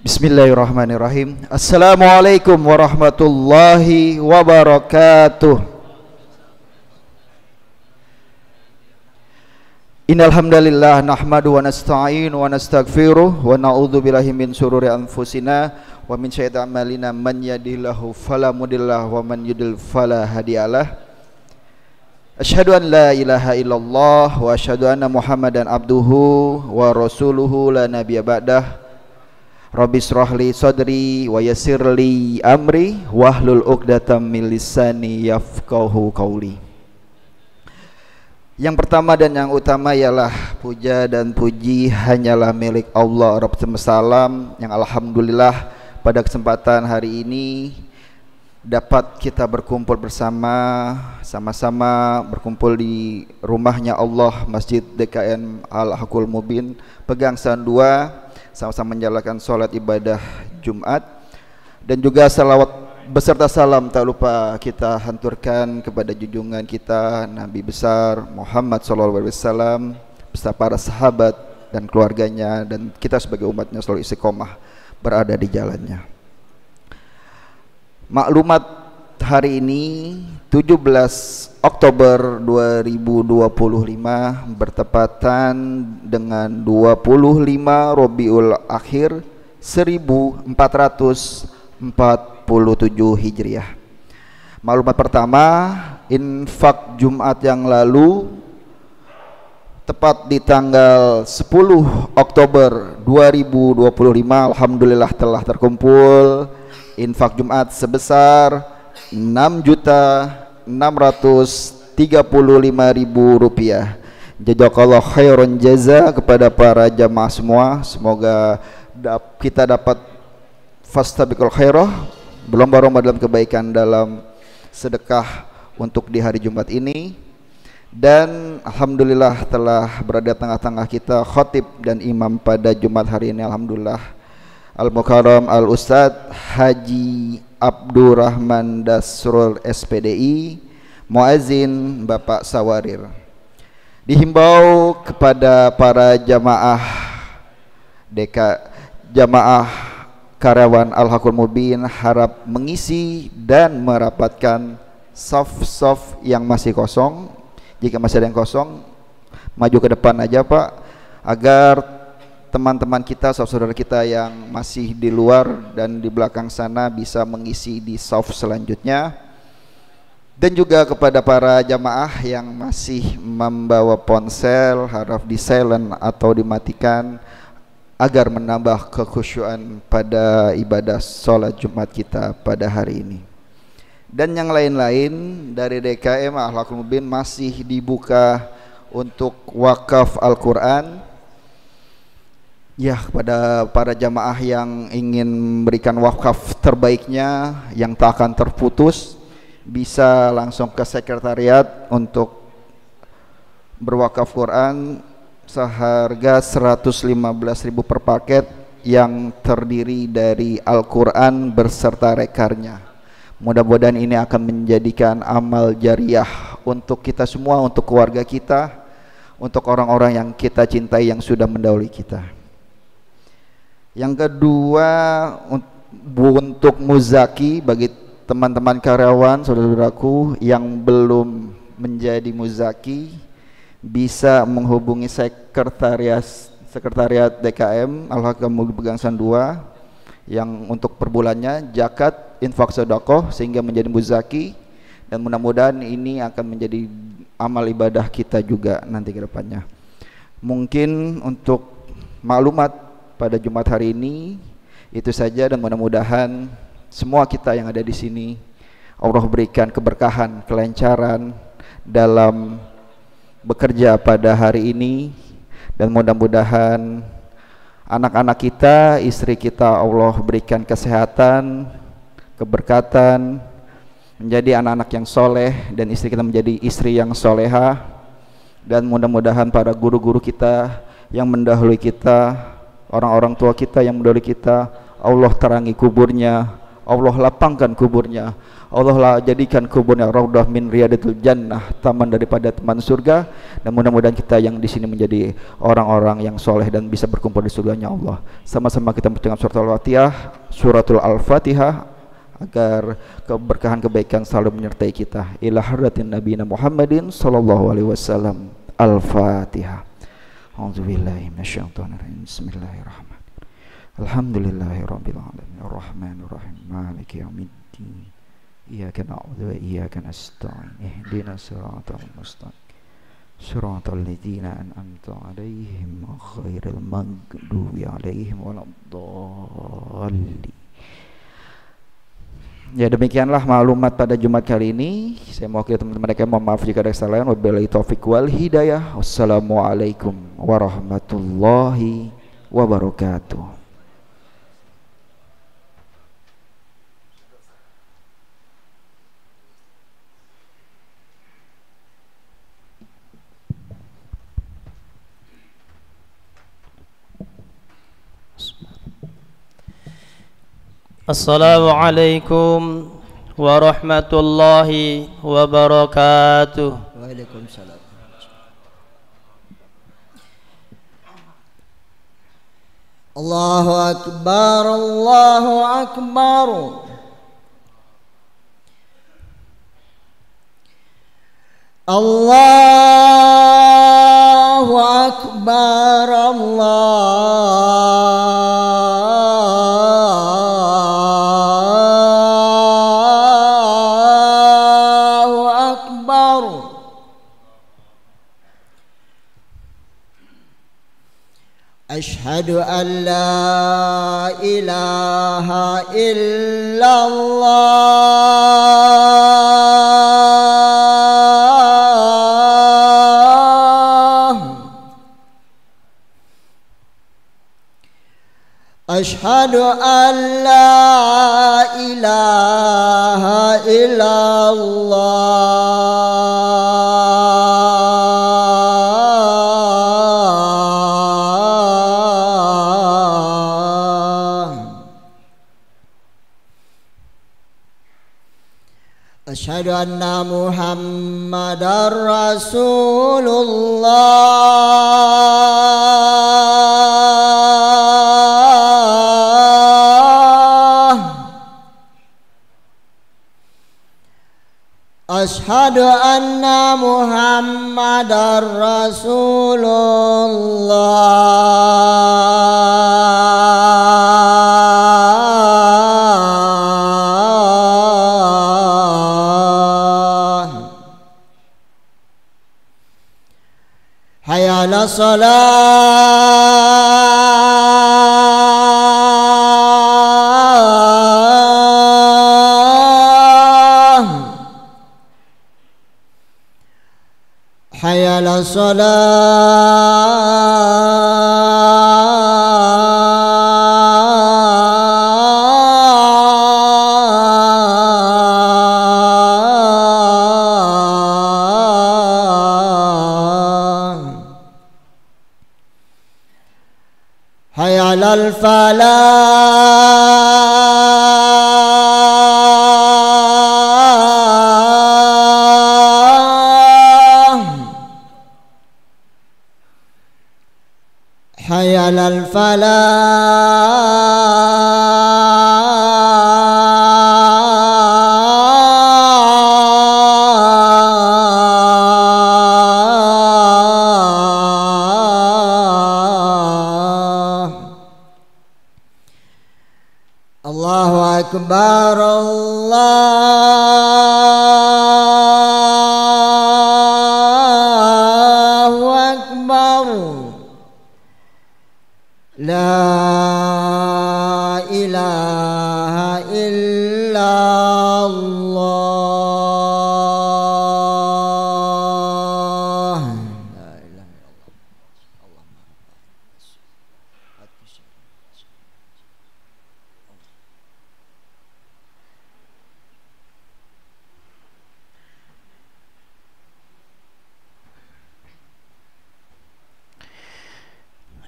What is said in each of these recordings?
Bismillahirrahmanirrahim. Assalamualaikum warahmatullahi wabarakatuh. Innal hamdalillah nahmadu wa nasta'inu wa nastaghfiruh wa na'udzu billahi min shururi anfusina wa min sayyiati a'malina man yahdihillahu fala mudhillalah wa man yudlil fala hadiyalah. Asyhadu an la ilaha illallah wa asyhadu anna Muhammadan abduhu wa rasuluhu la nabiyya ba'dah. Rabbi shrahli sadri wa yassirli amri wahlul 'uqdatam min lisani yafqahu qauli. Yang pertama dan yang utama ialah puja dan puji hanyalah milik Allah Rabb semesta alam, yang alhamdulillah pada kesempatan hari ini dapat kita berkumpul bersama, sama-sama berkumpul di rumahnya Allah, Masjid DKM Al-Haqqul Mubin, Pegangsaan 2, sama-sama menjalankan sholat ibadah Jumat. Dan juga salawat beserta salam tak lupa kita hanturkan kepada junjungan kita Nabi besar Muhammad SAW beserta para sahabat dan keluarganya, dan kita sebagai umatnya selalu istiqomah berada di jalannya. Maklumat hari ini 17 Oktober 2025 bertepatan dengan 25 Rabiul Akhir 1447 Hijriah. Maklumat pertama, infak Jumat yang lalu tepat di tanggal 10 Oktober 2025 alhamdulillah telah terkumpul infak Jumat sebesar 6.635.000 rupiah. Jazakallah khairan jaza kepada para jamaah semua. Semoga kita dapat fastabiqul khairah, berlomba-lomba dalam kebaikan dalam sedekah untuk di hari Jumat ini. Dan alhamdulillah telah berada tengah-tengah kita khatib dan imam pada Jumat hari ini, alhamdulillah, Al-Mukarram Al-Ustadz Haji Abdurrahman Dasrul SPDI, Muazzin Bapak Sawarir. Dihimbau kepada para jamaah jamaah karyawan Al-Haqqul Mubin harap mengisi dan merapatkan saf-saf yang masih kosong. Jika masih ada yang kosong, maju ke depan aja Pak, agar teman-teman kita, saudara kita yang masih di luar dan di belakang sana bisa mengisi di saf selanjutnya. Dan juga kepada para jamaah yang masih membawa ponsel, harap di silent atau dimatikan agar menambah kekhusyuan pada ibadah sholat Jumat kita pada hari ini. Dan yang lain-lain dari DKM Al-Haqqul Mubin masih dibuka untuk wakaf Al-Quran. Ya, kepada para jamaah yang ingin memberikan wakaf terbaiknya yang tak akan terputus, bisa langsung ke sekretariat untuk berwakaf Quran seharga 115.000 per paket yang terdiri dari Al-Quran beserta rekarnya. Mudah-mudahan ini akan menjadikan amal jariah untuk kita semua, untuk keluarga kita, untuk orang-orang yang kita cintai yang sudah mendahului kita. Yang kedua, untuk muzaki bagi teman-teman karyawan, saudara-saudaraku yang belum menjadi muzaki, bisa menghubungi sekretariat DKM Al-Haqqul Mubin Pegangsaan 2 yang untuk per bulannya zakat, infak, sedekah sehingga menjadi muzaki, dan mudah-mudahan ini akan menjadi amal ibadah kita juga nanti ke depannya. Mungkin untuk maklumat pada Jumat hari ini itu saja, dan mudah-mudahan semua kita yang ada di sini Allah berikan keberkahan, kelancaran dalam bekerja pada hari ini, dan mudah-mudahan anak-anak kita, istri kita Allah berikan kesehatan, keberkatan, menjadi anak-anak yang soleh, dan istri kita menjadi istri yang soleha. Dan mudah-mudahan para guru-guru kita yang mendahului kita, orang-orang tua kita yang mendahului kita, Allah terangi kuburnya, Allah lapangkan kuburnya, Allah lah jadikan kuburnya raudhah min riyadatul jannah, taman daripada teman surga. Dan mudah-mudahan kita yang di sini menjadi orang-orang yang soleh dan bisa berkumpul di surganya Allah. Sama-sama kita mengucapkan suratul Al-Fatihah agar keberkahan kebaikan selalu menyertai kita. Ila hadratin nabiyina Muhammadin sallallahu alaihi wasallam. Al-Fatihah. A'udzubillahi minasyaitonir rajim. Bismillahirrahmanirrahim. Alhamdulillahirabbil alamin. Arrahmanir rahim. Maliki yaumiddin. Iyyaka na'budu wa iyyaka nasta'in. Ihdinas siratal mustaqim. Siratal ladzina an'amta 'alaihim ghairil maghdubi 'alaihim waladdallin. Ya, demikianlah maklumat pada Jumat kali ini. Saya mewakili teman-teman mereka, mohon maaf jika ada kesalahan. Wabillahi taufik wal hidayah. Wassalamualaikum warahmatullahi wabarakatuh. Assalamualaikum warahmatullahi wabarakatuh. Waalaikumsalam. Allahu akbar, Allahu akbar. Allahu akbar, Allahu akbar. Ashhadu an la ilaha illallah. Ashhadu an la ilaha illallah. Ashhadu anna Muhammadar Rasulullah. Ashhadu anna Muhammadar Rasulullah. Hayya 'alas shalah. Hayya 'alas shalah. Hayya 'alal falah. Hayya 'alal falah. Allahu akbar, Allahu akbar. La ilaha illallah. La ilaha illallah.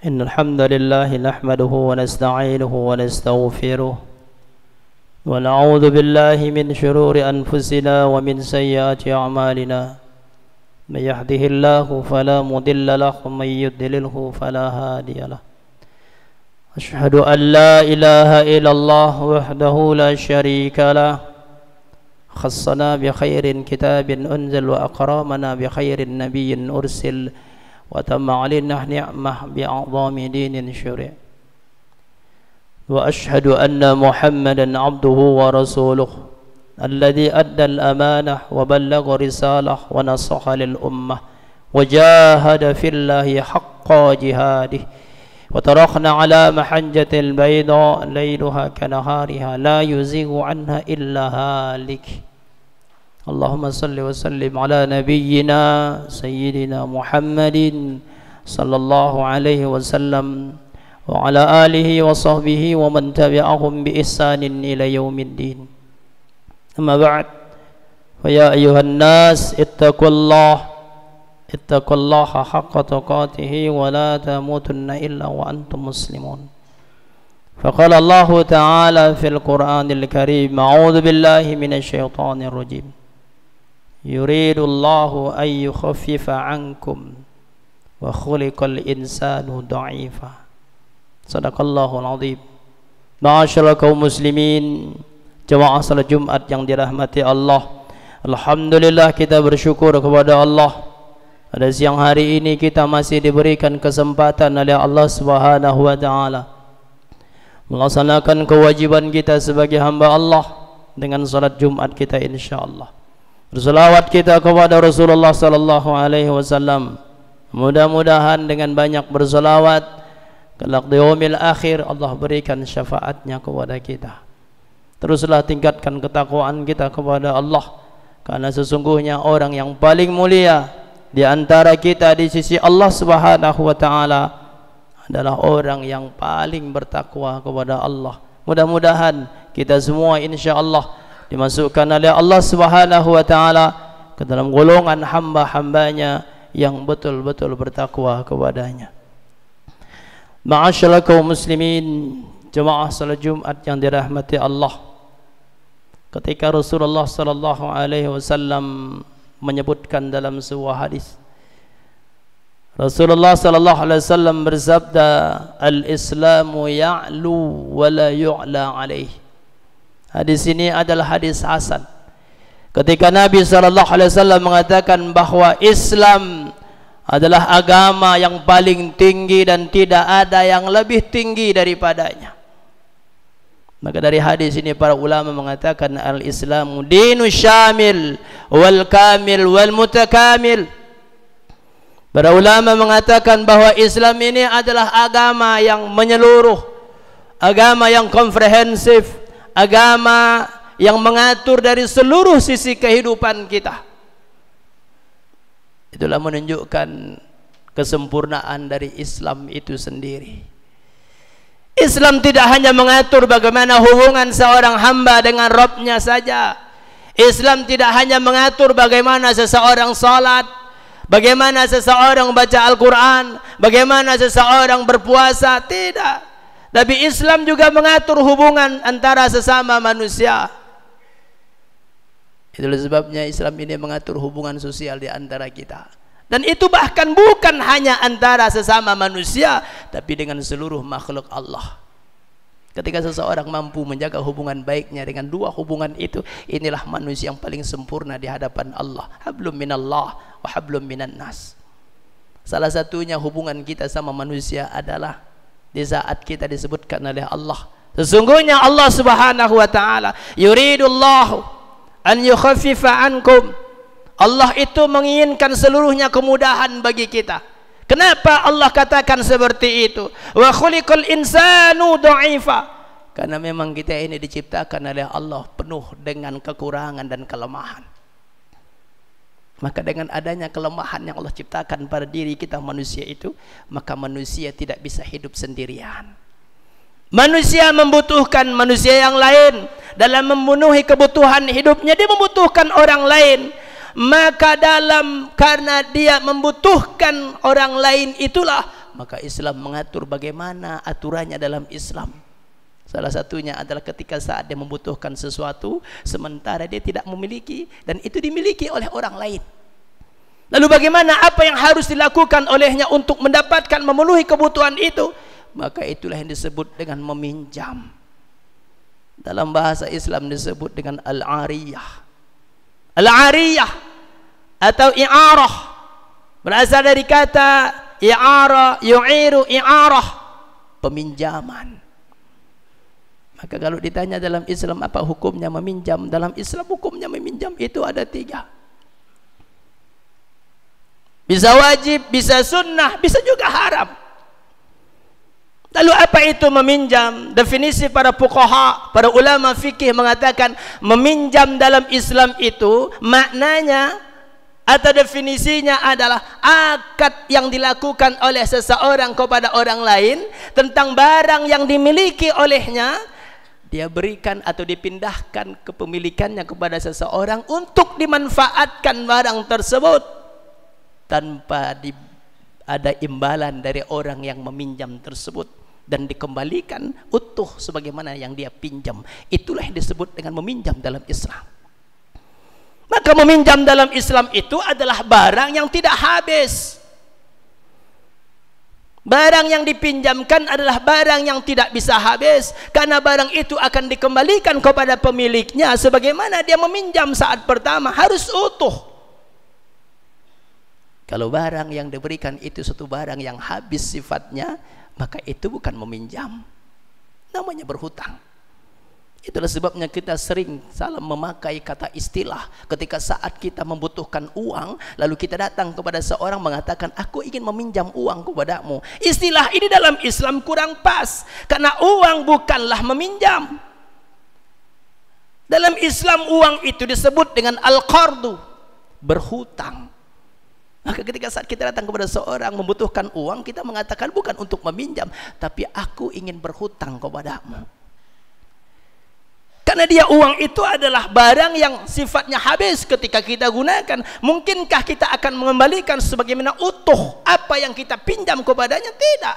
إن الحمد لله نحمده ونستعينه ونستغفره ونعوذ بالله من شرور أنفسنا ومن سيئات أعمالنا من يهده الله فلا مضل له ومن يضلله فلا هادي له أشهد أن لا إله إلا الله وحده لا شريك له خصنا بخير كتاب أنزل وأكرمنا بخير نبي أرسل وتم علينا نعمة بأعظم دين شرع وأشهد أن محمدا عبده ورسوله الذي أدى الأمانة وبلغ رسالة ونصح للأمة وجاهد في الله حق جهاده وتركنا على محجة البيضاء ليلها كنهارها لا يزيغ عنها إلا هالك اللهم صل وسلم على نبينا سيدنا محمد صلى الله عليه وسلم وعلى آله وصحبه ومن تبعهم بإحسان إلى يوم الدين أما بعد فيا أيها الناس اتقوا الله حق تقاته ولا تموتن إلا وأنتم مسلمون فقال الله تعالى في القرآن الكريم أعوذ بالله من الشيطان الرجيم يريد الله أن يخفف عنكم وخلق الإنسان ضعيفا صدق الله العظيم. Ma'asyiral kaum muslimin, jemaah salat Jumat yang dirahmati Allah, alhamdulillah kita bersyukur kepada Allah. Pada siang hari ini kita masih diberikan kesempatan oleh Allah Subhanahu wa taala melaksanakan kewajiban kita sebagai hamba Allah dengan salat Jumat kita insyaallah. Berselawat kita kepada Rasulullah sallallahu alaihi wasallam. Mudah-mudahan dengan banyak berselawat kelak di yaumil akhir Allah berikan syafaatnya kepada kita. Teruslah tingkatkan ketakwaan kita kepada Allah, karena sesungguhnya orang yang paling mulia di antara kita di sisi Allah Subhanahu wa taala adalah orang yang paling bertakwa kepada Allah. Mudah-mudahan kita semua insyaallah dimasukkan oleh Allah Subhanahu wa taala ke dalam golongan hamba-hambanya yang betul-betul bertakwa kepadanya. Ma'asyiral kaum muslimin, jemaah salat Jumat yang dirahmati Allah, ketika Rasulullah sallallahu alaihi wasallam menyebutkan dalam sebuah hadis, Rasulullah sallallahu alaihi wasallam bersabda, al-islamu ya'lu wa la yu'la alaihi. Hadis ini adalah hadis hasan. Ketika Nabi sallallahu alaihi wasallam mengatakan bahwa Islam adalah agama yang paling tinggi dan tidak ada yang lebih tinggi daripadanya, maka dari hadis ini para ulama mengatakan al-islamu dinu syamil wal kamil wal mutakamil. Para ulama mengatakan bahwa Islam ini adalah agama yang menyeluruh, agama yang komprehensif, agama yang mengatur dari seluruh sisi kehidupan kita. Itulah menunjukkan kesempurnaan dari Islam itu sendiri. Islam tidak hanya mengatur bagaimana hubungan seorang hamba dengan Rabbnya saja. Islam tidak hanya mengatur bagaimana seseorang salat, bagaimana seseorang baca Al-Quran, bagaimana seseorang berpuasa. Tidak. Tapi Islam juga mengatur hubungan antara sesama manusia. Itulah sebabnya Islam ini mengatur hubungan sosial di antara kita. Dan itu bahkan bukan hanya antara sesama manusia, tapi dengan seluruh makhluk Allah. Ketika seseorang mampu menjaga hubungan baiknya dengan dua hubungan itu, inilah manusia yang paling sempurna di hadapan Allah. Hablum minallah wa hablum minan nas. Salah satunya hubungan kita sama manusia adalah di saat kita disebutkan oleh Allah, sesungguhnya Allah Subhanahu wa taala yuridullahu an yukhaffifa ankum. Allah itu menginginkan seluruhnya kemudahan bagi kita. Kenapa Allah katakan seperti itu? Wa khuliqal insanu dha'ifa. Karena memang kita ini diciptakan oleh Allah penuh dengan kekurangan dan kelemahan. Maka dengan adanya kelemahan yang Allah ciptakan pada diri kita manusia itu, maka manusia tidak bisa hidup sendirian. Manusia membutuhkan manusia yang lain. Dalam memenuhi kebutuhan hidupnya dia membutuhkan orang lain. Maka karena dia membutuhkan orang lain itulah, maka Islam mengatur bagaimana aturannya dalam Islam. Salah satunya adalah ketika saat dia membutuhkan sesuatu sementara dia tidak memiliki dan itu dimiliki oleh orang lain. Lalu bagaimana, apa yang harus dilakukan olehnya untuk mendapatkan memenuhi kebutuhan itu? Maka itulah yang disebut dengan meminjam. Dalam bahasa Islam disebut dengan al-ariyah. Al-ariyah atau i'arah berasal dari kata i'ara, yu'iru, i'arah, peminjaman. Maka kalau ditanya dalam Islam apa hukumnya meminjam, dalam Islam hukumnya meminjam itu ada 3. Bisa wajib, bisa sunnah, bisa juga haram. Lalu apa itu meminjam? Definisi para fuqaha, para ulama fikih mengatakan meminjam dalam Islam itu maknanya atau definisinya adalah akad yang dilakukan oleh seseorang kepada orang lain tentang barang yang dimiliki olehnya, dia berikan atau dipindahkan kepemilikannya kepada seseorang untuk dimanfaatkan barang tersebut tanpa ada imbalan dari orang yang meminjam tersebut dan dikembalikan utuh sebagaimana yang dia pinjam. Itulah yang disebut dengan meminjam dalam Islam. Maka meminjam dalam Islam itu adalah barang yang tidak habis. Barang yang dipinjamkan adalah barang yang tidak bisa habis, karena barang itu akan dikembalikan kepada pemiliknya sebagaimana dia meminjam saat pertama, harus utuh. Kalau barang yang diberikan itu suatu barang yang habis sifatnya, maka itu bukan meminjam, namanya berhutang. Itulah sebabnya kita sering salah memakai kata istilah ketika saat kita membutuhkan uang, lalu kita datang kepada seorang mengatakan, aku ingin meminjam uang kepadamu. Istilah ini dalam Islam kurang pas, karena uang bukanlah meminjam. Dalam Islam uang itu disebut dengan al-qardu, berhutang. Maka ketika saat kita datang kepada seorang membutuhkan uang, kita mengatakan bukan untuk meminjam, tapi aku ingin berhutang kepadamu. Karena dia uang itu adalah barang yang sifatnya habis ketika kita gunakan. Mungkinkah kita akan mengembalikan sebagaimana utuh apa yang kita pinjam kepadanya? Tidak.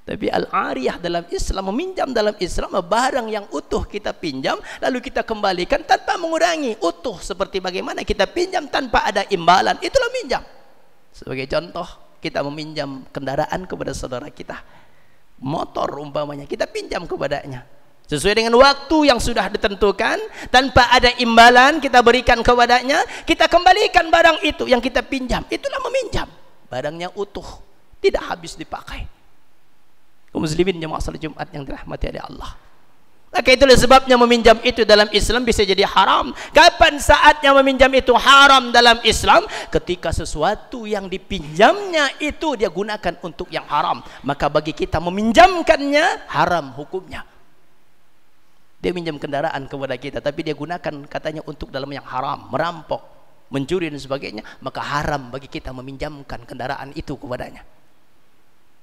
Tapi al-ariyah dalam Islam, meminjam dalam Islam, barang yang utuh kita pinjam lalu kita kembalikan tanpa mengurangi, utuh seperti bagaimana kita pinjam tanpa ada imbalan. Itulah minjam. Sebagai contoh, kita meminjam kendaraan kepada saudara kita, motor umpamanya, kita pinjam kepadanya sesuai dengan waktu yang sudah ditentukan, tanpa ada imbalan kita berikan kepadanya, kita kembalikan barang itu yang kita pinjam. Itulah meminjam. Barangnya utuh, tidak habis dipakai. Kaum muslimin jemaah salat Jumat yang dirahmati oleh Allah. Maka itulah sebabnya meminjam itu dalam Islam bisa jadi haram. Kapan saatnya meminjam itu haram dalam Islam? Ketika sesuatu yang dipinjamnya itu dia gunakan untuk yang haram, maka bagi kita meminjamkannya haram hukumnya. Dia minjam kendaraan kepada kita, tapi dia gunakan katanya untuk dalam yang haram, merampok, mencuri dan sebagainya, maka haram bagi kita meminjamkan kendaraan itu kepadanya.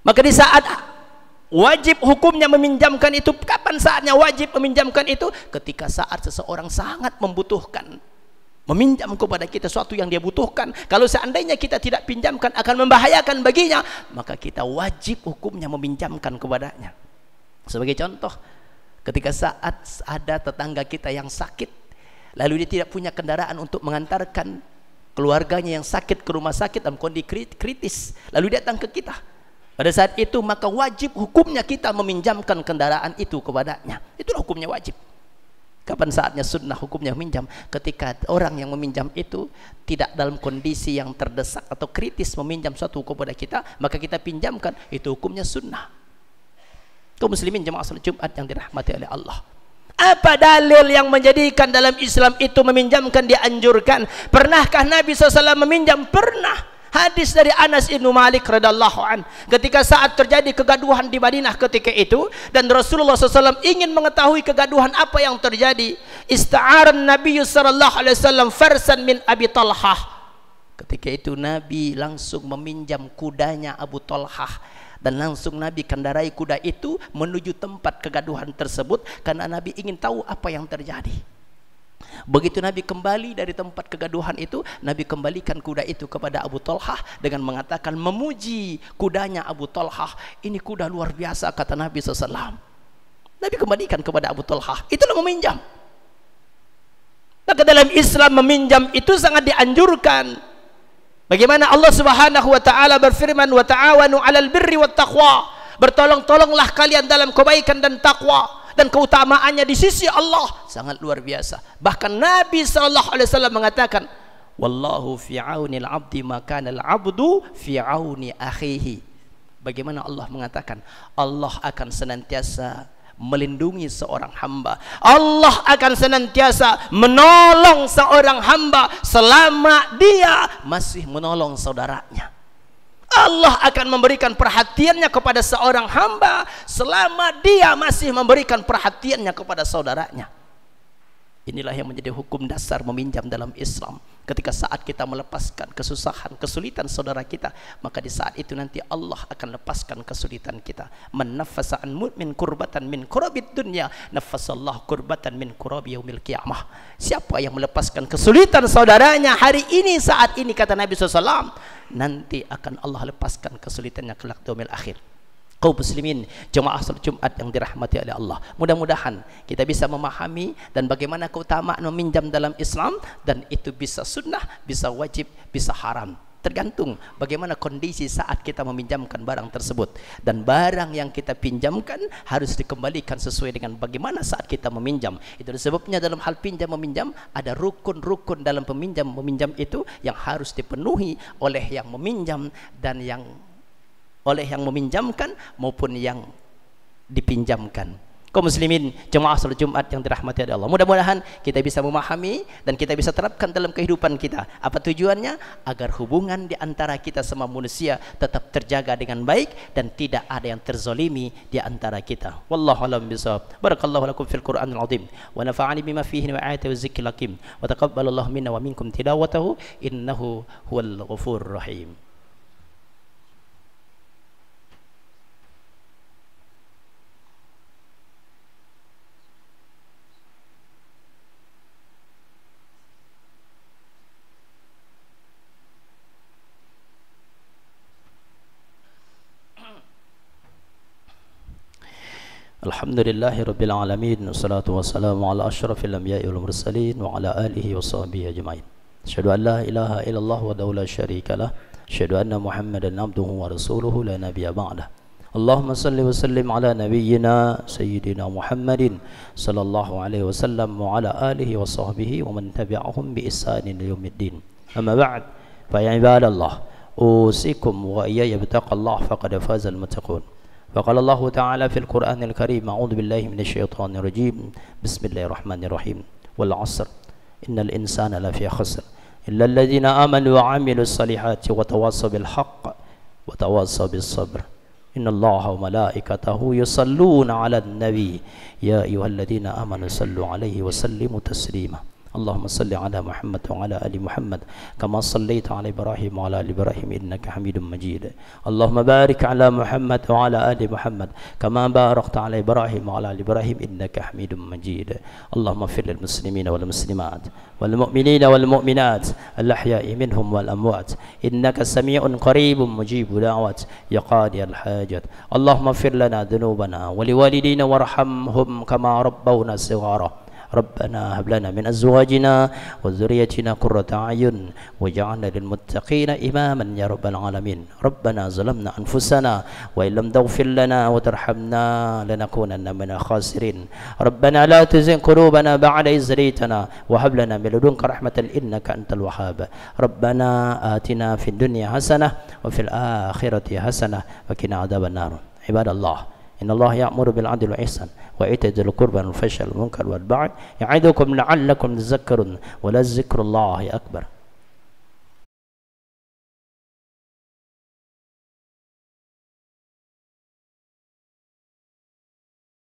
Maka di saat wajib hukumnya meminjamkan itu, kapan saatnya wajib meminjamkan itu? Ketika saat seseorang sangat membutuhkan, meminjam kepada kita sesuatu yang dia butuhkan. Kalau seandainya kita tidak pinjamkan akan membahayakan baginya, maka kita wajib hukumnya meminjamkan kepadanya. Sebagai contoh, ketika saat ada tetangga kita yang sakit, lalu dia tidak punya kendaraan untuk mengantarkan keluarganya yang sakit ke rumah sakit dalam kondisi kritis, lalu datang ke kita. Pada saat itu maka wajib hukumnya kita meminjamkan kendaraan itu kepadanya. Itulah hukumnya wajib. Kapan saatnya sunnah hukumnya meminjam? Ketika orang yang meminjam itu tidak dalam kondisi yang terdesak atau kritis meminjam suatu kepada kita, maka kita pinjamkan, itu hukumnya sunnah. Kaum muslimin jemaah salat Jumat yang dirahmati oleh Allah. Apa dalil yang menjadikan dalam Islam itu meminjamkan dianjurkan? Pernahkah Nabi SAW meminjam? Pernah. Hadis dari Anas bin Malik radhiyallahu an, ketika saat terjadi kegaduhan di Madinah ketika itu, dan Rasulullah SAW ingin mengetahui kegaduhan apa yang terjadi. Ista'aran Nabi sallallahu alaihi wasallam farsan min Abi Talhah. Ketika itu Nabi langsung meminjam kudanya Abu Talhah, dan langsung Nabi kendarai kuda itu menuju tempat kegaduhan tersebut, karena Nabi ingin tahu apa yang terjadi. Begitu Nabi kembali dari tempat kegaduhan itu, Nabi kembalikan kuda itu kepada Abu Talhah dengan mengatakan, memuji kudanya Abu Talhah, ini kuda luar biasa, kata Nabi SAW. Nabi kembalikan kepada Abu Talhah. Itulah meminjam. Maka dalam Islam meminjam itu sangat dianjurkan. Bagaimana Allah Subhanahu wa taala berfirman, "Wa ta'awanu 'alal birri wat taqwa." Bertolong-tolonglah kalian dalam kebaikan dan takwa, dan keutamaannya di sisi Allah sangat luar biasa. Bahkan Nabi sallallahu alaihi wasallam mengatakan, "Wallahu fi 'auni al-'abdi ma kana al-'abdu fi 'auni akhihi." Bagaimana Allah mengatakan, Allah akan senantiasa melindungi seorang hamba. Allah akan senantiasa menolong seorang hamba selama dia masih menolong saudaranya. Allah akan memberikan perhatiannya kepada seorang hamba selama dia masih memberikan perhatiannya kepada saudaranya. Inilah yang menjadi hukum dasar meminjam dalam Islam. Ketika saat kita melepaskan kesusahan, kesulitan saudara kita, maka di saat itu nanti Allah akan lepaskan kesulitan kita. Man naffasa an mu'min kurbatan min kurabid dunya, naffasallahu kurbatan min kurabi yaumil qiyamah. Siapa yang melepaskan kesulitan saudaranya hari ini, saat ini, kata Nabi SAW, nanti akan Allah lepaskan kesulitannya kelak di yaumil akhir. Kaum muslimin, jemaah salat Jumat yang dirahmati oleh Allah, mudah-mudahan kita bisa memahami dan bagaimana keutamaan meminjam dalam Islam, dan itu bisa sunnah, bisa wajib, bisa haram, tergantung bagaimana kondisi saat kita meminjamkan barang tersebut. Dan barang yang kita pinjamkan harus dikembalikan sesuai dengan bagaimana saat kita meminjam. Itu sebabnya dalam hal pinjam meminjam ada rukun-rukun dalam peminjam meminjam itu yang harus dipenuhi oleh yang meminjam dan oleh yang meminjamkan maupun yang dipinjamkan. Kaum muslimin, jemaah salat Jumat yang dirahmati oleh Allah, mudah-mudahan kita bisa memahami dan kita bisa terapkan dalam kehidupan kita. Apa tujuannya? Agar hubungan di antara kita semua manusia tetap terjaga dengan baik dan tidak ada yang terzolimi di antara kita. Wallahu a'lam bishawab. Barakallahu lakum fil Qur'anil azim wa nafa'ani bima fihi wa ayati wa zikril hakim wa taqabbalallahu minna wa minkum tilawatahu innahu huwal ghafurur rahim. Alhamdulillahi Rabbil Alamin, wassalatu wassalamu ala ashrafil anbiya'i wal mursalin wa ala alihi wa sahbihi ajma'in. Asyhadu an la ilaha illallah wa la syarika lah, asyhadu anna Muhammadan abduhu wa rasuluhu la nabiyya ba'dah. Allahumma salli wa sallim ala nabiyyina sayyidina Muhammadin sallallahu alaihi wasallam wa ala alihi wa sahbihi wa man tabi'ahum bi ihsanin ila yaumiddin. Amma ba'd, fa ya ibadallah, usikum wa iyaya bittaqallah faqad fazal muttaqun. فقال الله تعالى في القرآن الكريم أعوذ بالله من الشيطان الرجيم بسم الله الرحمن الرحيم والعصر إن الإنسان لفي خسر إلا الذين آمنوا وعملوا الصالحات وتواصوا بالحق وتواصوا بالصبر إن الله وملائكته يصلون على النبي يا أيها الذين آمنوا صلوا عليه وسلموا تسليما اللهم صل على محمد وعلى آل محمد كما صليت على إبراهيم وعلى آل إبراهيم إنك حميد مجيد اللهم بارك على محمد وعلى آل محمد كما باركت على إبراهيم وعلى آل إبراهيم إنك حميد مجيد اللهم اغفر للمسلمين والمسلمات والمؤمنين والمؤمنات الأحياء منهم والأموات إنك سميع قريب مجيب دعوات يا قاضي الحاجات اللهم اغفر لنا ذنوبنا ولوالدينا وارحمهم كما ربونا صغارا ربنا هب لنا من أزواجنا وذريتنا قرة أعين واجعلنا للمتقين إماما يا رب العالمين ربنا ظلمنا أنفسنا وإن لم تغفر لنا وترحمنا لنكونن من الخاسرين ربنا لا تزغ قلوبنا بعد إذ هديتنا وهب لنا من لدنك رحمة إنك أنت الوهاب ربنا آتنا في الدنيا حسنة وفي الآخرة حسنة وقنا عذاب النار عباد الله إن الله يأمر بالعدل والإحسان وإيتاء ذي القربى والفحشاء والمنكر والبغي يعظكم لعلكم تذكرون ولذكر الله أكبر